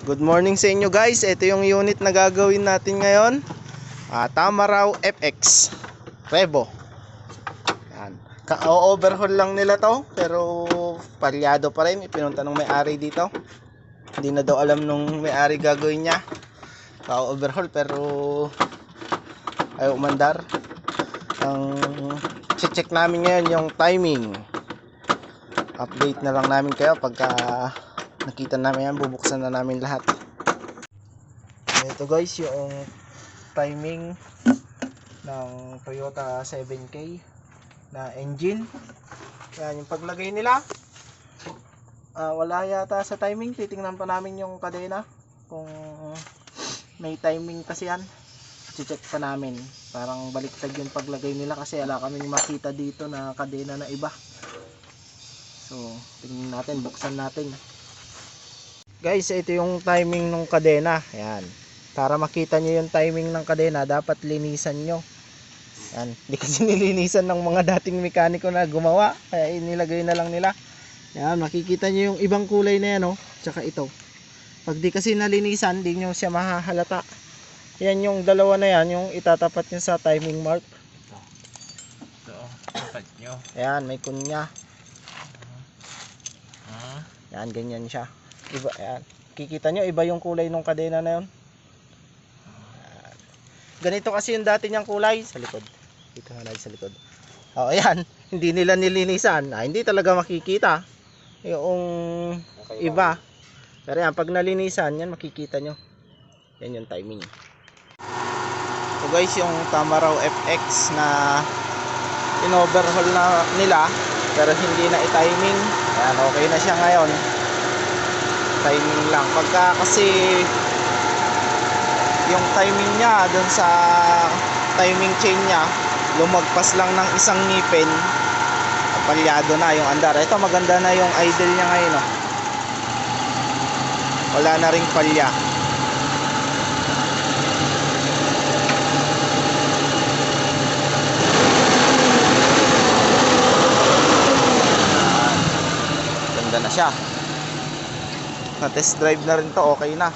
Good morning sa inyo guys. Ito yung unit na gagawin natin ngayon. Tamaraw FX Revo. Yan. Overhaul lang nila to, pero palyado pa rin. Ipinunta ng may-ari dito. Hindi na daw alam nung may-ari gagawin niya. Overhaul pero ayaw umandar. Ang check namin ngayon yung timing. Update na lang namin kayo pagka nakita namin yan, bubuksan na namin lahat. Ito guys yung timing ng Toyota 7K na engine. Yan yung paglagay nila. Wala yata sa timing. Titingnan pa namin yung kadena kung may timing kasi yan. Check pa namin. Parang baliktad yung paglagay nila kasi wala kaming makita dito na kadena na iba. So tingnan natin, buksan natin. Guys, ito yung timing ng kadena. Ayan. Para makita nyo yung timing ng kadena, dapat linisan nyo. Ayan. Hindi kasi nilinisan ng mga dating mekaniko na gumawa. Kaya inilagay na lang nila. Ayan. Makikita nyo yung ibang kulay na yan. Oh. Tsaka ito. Pag di kasi nalinisan, di nyo siya mahahalata. Yan yung dalawa na yan. Yung itatapat nyo sa timing mark. Ito. Tapat nyo. Ayan. May kunya. Ayan. Ganyan siya. Iba, ayan. Kikita nyo, iba yung kulay ng kadena na yun. Ayan. Ganito kasi yung dati niyang kulay. Sa likod. Dito nga natin sa likod. Ayan. Hindi nila nilinisan. Hindi talaga makikita yung iba. Pero yan, pag nalinisan, yan makikita nyo. Yan yung timing. So guys, yung Tamaraw FX na in-overhaul na nila, pero hindi na i-timing. Ayan, okay na siya ngayon. Timing lang. Pagka kasi yung timing niya dun sa timing chain niya lumagpas lang ng isang ngipin, palyado na yung andar. Ito maganda na yung idle niya ngayon, oh. Wala na ring palya. Ganda na siya. Na test drive na rin to, okay na.